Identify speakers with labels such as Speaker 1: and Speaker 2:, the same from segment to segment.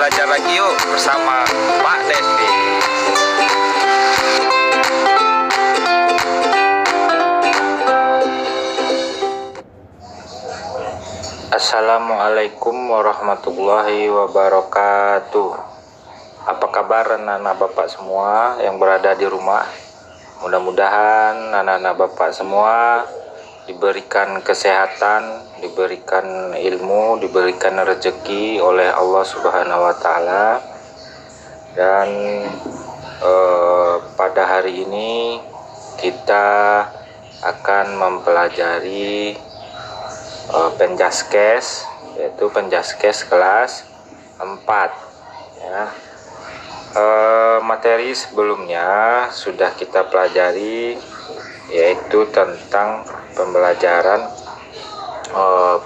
Speaker 1: belajar lagi yuk bersama Pak Devi. Assalamualaikum warahmatullahi wabarakatuh. Apa kabar anak-anak bapak semua yang berada di rumah? Mudah-mudahan anak-anak bapak semua diberikan kesehatan, diberikan ilmu, diberikan rezeki oleh Allah Subhanahu wa Ta'ala. Dan pada hari ini kita akan mempelajari Penjaskes, yaitu Penjaskes kelas 4 ya. Materi sebelumnya sudah kita pelajari, yaitu tentang pembelajaran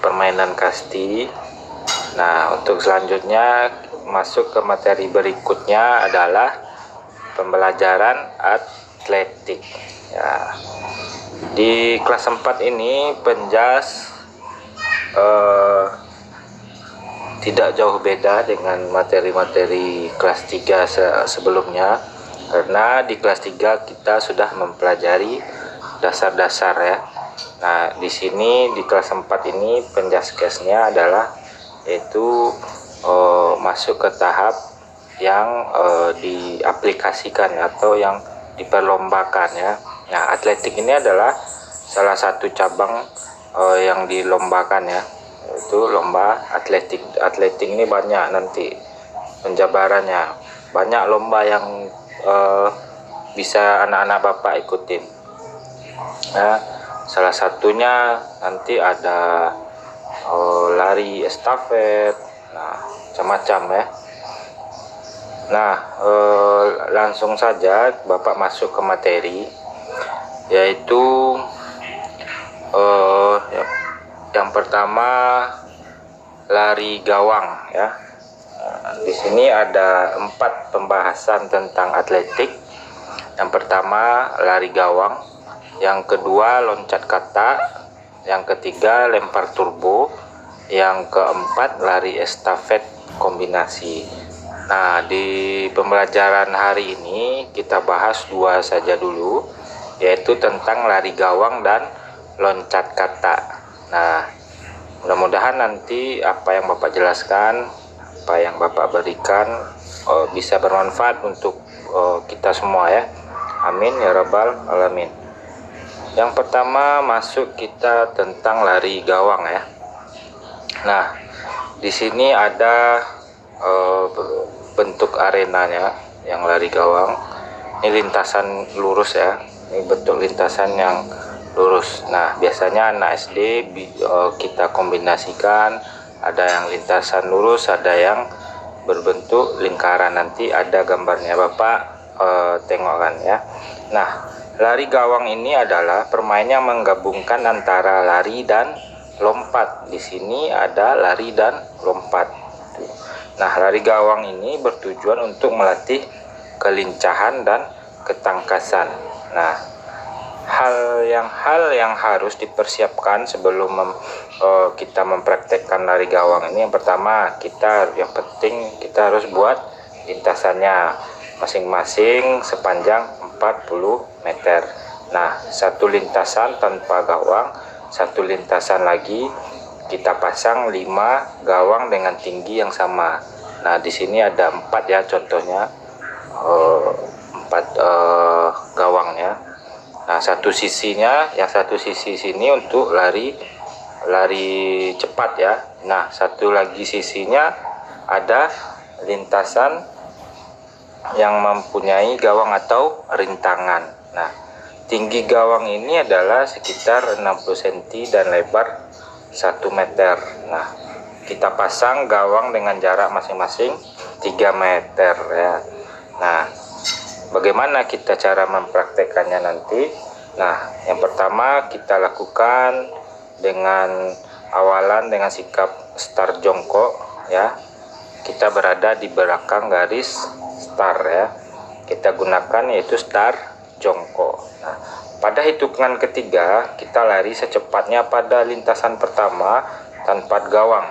Speaker 1: permainan kasti. Nah, untuk selanjutnya masuk ke materi berikutnya adalah pembelajaran atletik ya. Di kelas 4 ini Penjas tidak jauh beda dengan materi-materi kelas 3 sebelumnya, karena di kelas 3 kita sudah mempelajari dasar-dasar ya. Nah, di sini di kelas 4 ini Penjaskesnya adalah yaitu masuk ke tahap yang diaplikasikan atau yang diperlombakan ya. Nah, atletik ini adalah salah satu cabang yang dilombakan ya, yaitu lomba atletik. Atletik ini banyak nanti penjabarannya, banyak lomba yang bisa anak-anak bapak ikutin. Nah, salah satunya nanti ada lari estafet, nah macam-macam ya. Nah, langsung saja bapak masuk ke materi, yaitu yang pertama lari gawang ya. Di sini ada 4 pembahasan tentang atletik. Yang pertama lari gawang, yang kedua loncat kata, yang ketiga lempar turbo, yang keempat lari estafet kombinasi. Nah, di pembelajaran hari ini kita bahas 2 saja dulu, yaitu tentang lari gawang dan loncat kata. Nah, mudah-mudahan nanti apa yang bapak jelaskan, apa yang bapak berikan bisa bermanfaat untuk kita semua ya. Amin ya rabbal alamin. Yang pertama masuk kita tentang lari gawang ya. Nah, di sini ada bentuk arenanya yang lari gawang. Ini lintasan lurus ya. Ini bentuk lintasan yang lurus. Nah, biasanya anak SD kita kombinasikan, ada yang lintasan lurus, ada yang berbentuk lingkaran. Nanti ada gambarnya bapak tengokkan ya. Nah, lari gawang ini adalah permainan yang menggabungkan antara lari dan lompat. Di sini ada lari dan lompat. Nah, lari gawang ini bertujuan untuk melatih kelincahan dan ketangkasan. Nah, hal yang harus dipersiapkan sebelum kita mempraktekkan lari gawang ini, yang pertama yang penting kita harus buat lintasannya masing-masing sepanjang 40 meter. Nah, satu lintasan tanpa gawang, satu lintasan lagi kita pasang 5 gawang dengan tinggi yang sama. Nah, di sini ada 4 ya contohnya, 4 gawangnya. Nah, satu sisinya, yang satu sisi sini untuk lari cepat ya. Nah, satu lagi sisinya ada lintasan yang mempunyai gawang atau rintangan. Nah, tinggi gawang ini adalah sekitar 60 cm dan lebar 1 meter. Nah, kita pasang gawang dengan jarak masing-masing 3 meter ya. Nah, bagaimana kita cara mempraktekannya nanti? Nah, yang pertama kita lakukan dengan awalan dengan sikap start jongkok ya. Kita berada di belakang garis start ya. Kita gunakan yaitu start jongkok. Nah, pada hitungan ketiga kita lari secepatnya pada lintasan pertama tanpa gawang.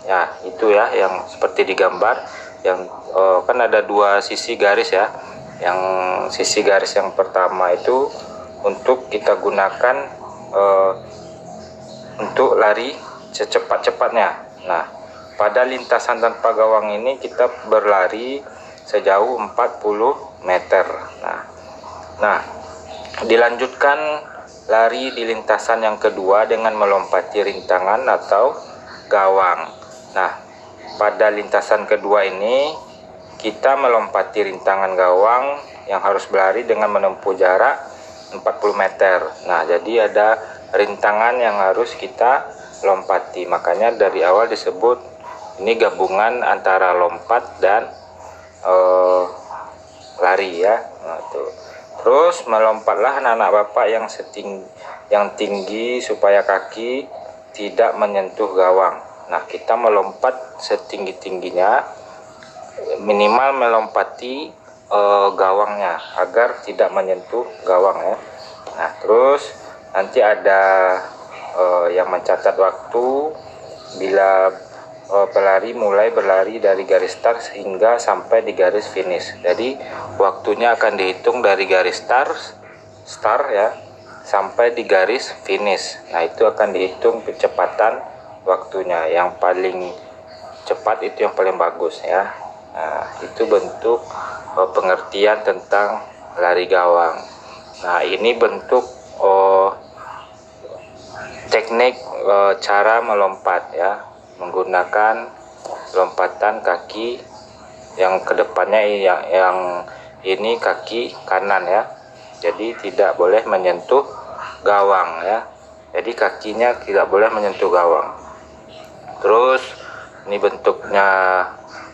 Speaker 1: Ya, itu ya yang seperti digambar. yang kan ada dua sisi garis ya. Yang sisi garis yang pertama itu untuk kita gunakan untuk lari secepat-cepatnya. Nah, pada lintasan tanpa gawang ini kita berlari sejauh 40 meter. Nah, dilanjutkan lari di lintasan yang kedua dengan melompati rintangan atau gawang. Nah, pada lintasan kedua ini kita melompati rintangan gawang yang harus berlari dengan menempuh jarak 40 meter. Nah, jadi ada rintangan yang harus kita lompati. Makanya dari awal disebut ini gabungan antara lompat dan lari ya. Nah, tuh. Terus melompatlah anak-anak bapak yang tinggi supaya kaki tidak menyentuh gawang. Nah, kita melompat setinggi-tingginya, minimal melompati gawangnya agar tidak menyentuh gawang ya. Nah, terus nanti ada yang mencatat waktu bila pelari mulai berlari dari garis start hingga sampai di garis finish. Jadi waktunya akan dihitung dari garis start ya sampai di garis finish. Nah, itu akan dihitung kecepatan waktunya. Yang paling cepat itu yang paling bagus ya. Nah, itu bentuk pengertian tentang lari gawang. Nah, ini bentuk teknik cara melompat ya, menggunakan lompatan kaki yang kedepannya yang ini kaki kanan ya. Jadi tidak boleh menyentuh gawang ya. Jadi kakinya tidak boleh menyentuh gawang. Terus ini bentuknya,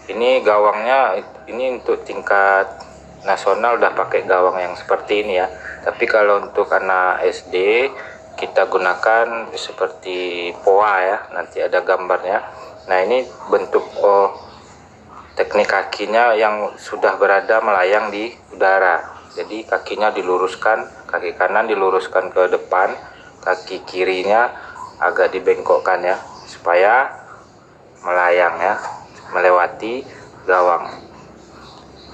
Speaker 1: ini gawangnya ini untuk tingkat nasional udah pakai gawang yang seperti ini ya. Tapi kalau untuk anak SD kita gunakan seperti POA ya, nanti ada gambarnya. Nah, ini bentuk teknik kakinya yang sudah berada melayang di udara. Jadi kakinya diluruskan, kaki kanan diluruskan ke depan, kaki kirinya agak dibengkokkan ya, supaya melayang ya, melewati gawang.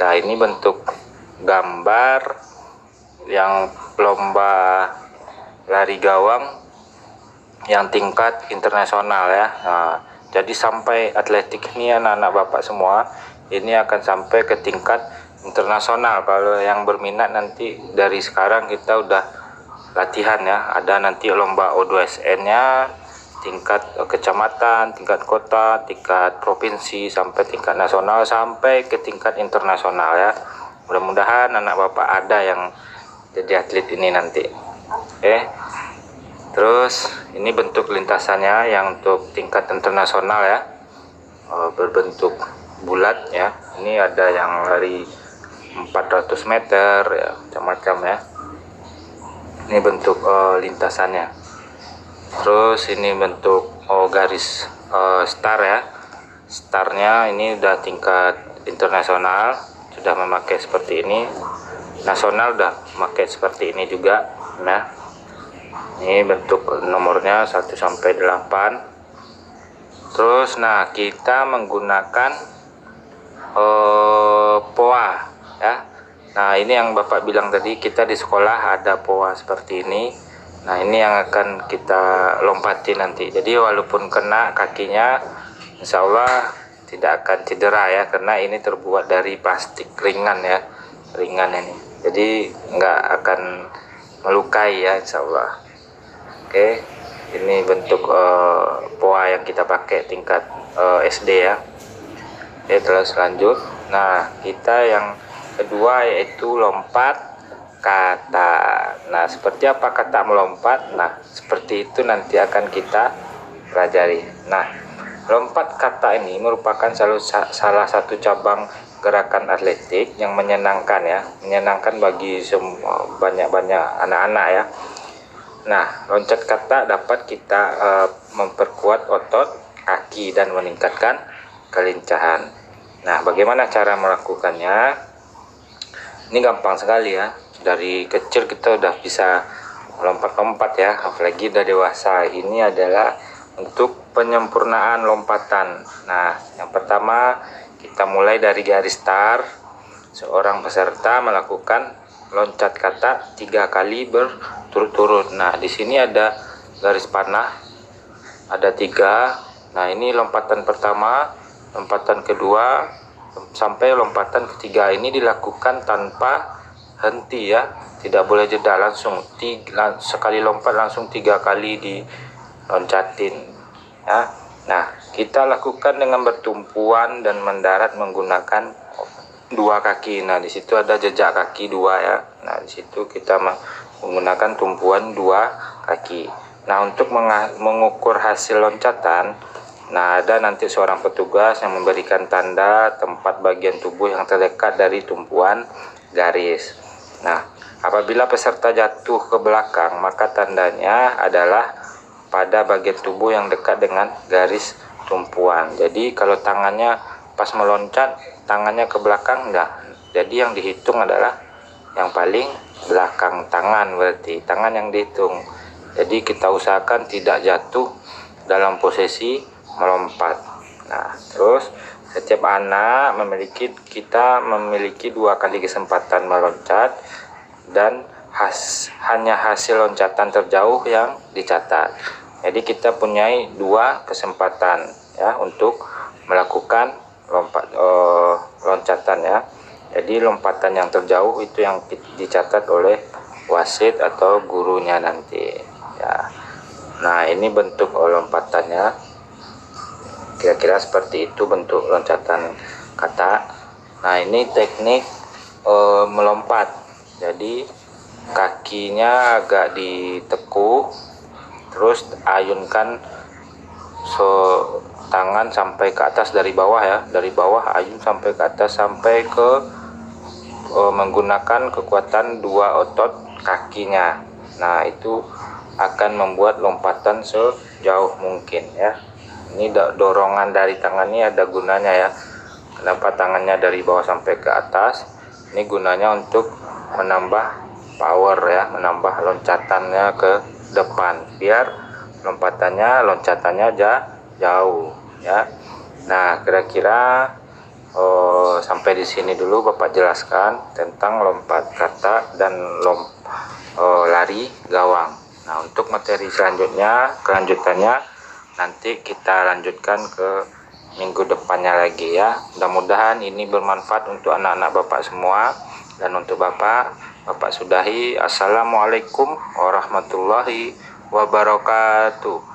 Speaker 1: Nah, ini bentuk gambar yang lomba lari gawang yang tingkat internasional ya. Nah, jadi sampai atletik ini anak-anak bapak semua ini akan sampai ke tingkat internasional. Kalau yang berminat nanti dari sekarang kita udah latihan ya. Ada nanti lomba O2SN-nya tingkat kecamatan, tingkat kota, tingkat provinsi sampai tingkat nasional sampai ke tingkat internasional ya. Mudah-mudahan anak bapak ada yang jadi atlet ini nanti. Oke. Terus ini bentuk lintasannya yang untuk tingkat internasional ya, berbentuk bulat ya. Ini ada yang lari 400 meter ya, macam-macam ya. Ini bentuk lintasannya. Terus ini bentuk garis star ya. Starnya ini udah tingkat internasional, sudah memakai seperti ini. Nasional udah memakai seperti ini juga. Nah, ini bentuk nomornya 1 sampai 8. Terus nah, kita menggunakan POA ya. Nah, ini yang Bapak bilang tadi, kita di sekolah ada POA seperti ini. Nah, ini yang akan kita lompati nanti. Jadi walaupun kena kakinya, insya Allah tidak akan cedera ya, karena ini terbuat dari plastik ringan ya, ringan ini. Jadi nggak akan melukai ya, insya Allah. Oke, ini bentuk POA yang kita pakai tingkat SD ya. Oke, terus lanjut. Nah, kita yang kedua yaitu lompat kata. Nah, seperti apa kata melompat? Nah, seperti itu nanti akan kita pelajari. Nah, lompat kata ini merupakan salah satu cabang gerakan atletik yang menyenangkan ya, menyenangkan bagi semua banyak-banyak anak-anak ya. Nah, loncat kata dapat kita memperkuat otot kaki dan meningkatkan kelincahan. Nah, bagaimana cara melakukannya? Ini gampang sekali ya. Dari kecil kita udah bisa lompat-lompat ya, apalagi udah dewasa. Ini adalah untuk penyempurnaan lompatan. Nah, yang pertama Kita mulai dari garis start. Seorang peserta melakukan loncat kata 3 kali berturut-turut. Nah, di sini ada garis panah, ada 3. Nah, ini lompatan pertama, lompatan kedua, sampai lompatan ketiga. Ini dilakukan tanpa henti ya, tidak boleh jeda, langsung sekali lompat langsung 3 kali diloncatin ya. Nah, kita lakukan dengan bertumpuan dan mendarat menggunakan 2 kaki. Nah, di situ ada jejak kaki 2 ya. Nah, di situ kita menggunakan tumpuan 2 kaki. Nah, untuk mengukur hasil loncatan, nah ada nanti seorang petugas yang memberikan tanda tempat bagian tubuh yang terdekat dari tumpuan garis. Nah, apabila peserta jatuh ke belakang, maka tandanya adalah pada bagian tubuh yang dekat dengan garis tumpuan. Jadi kalau tangannya pas meloncat, tangannya ke belakang, enggak. Jadi yang dihitung adalah yang paling belakang tangan, berarti tangan yang dihitung. Jadi kita usahakan tidak jatuh dalam posisi melompat. Nah, terus setiap anak kita memiliki 2 kali kesempatan meloncat, dan hanya hasil loncatan terjauh yang dicatat. Jadi kita punya 2 kesempatan ya untuk melakukan loncatan ya. Jadi lompatan yang terjauh itu yang dicatat oleh wasit atau gurunya nanti ya. Nah, ini bentuk lompatannya, kira-kira seperti itu bentuk loncatan kata. Nah, ini teknik melompat. Jadi kakinya agak ditekuk, terus ayunkan tangan sampai ke atas dari bawah ya, dari bawah ayun sampai ke atas, sampai ke menggunakan kekuatan 2 otot kakinya. Nah, itu akan membuat lompatan sejauh mungkin ya. Ini dorongan dari tangan ini ada gunanya ya. Kenapa tangannya dari bawah sampai ke atas? Ini gunanya untuk menambah power ya, menambah loncatannya ke depan, biar loncatannya jauh ya. Nah, kira-kira sampai di sini dulu Bapak jelaskan tentang lompat kata dan lari gawang. Nah, untuk materi kelanjutannya nanti kita lanjutkan ke minggu depannya lagi ya. Mudah-mudahan ini bermanfaat untuk anak-anak Bapak semua, dan untuk Bapak sudahi. Assalamualaikum warahmatullahi wabarakatuh.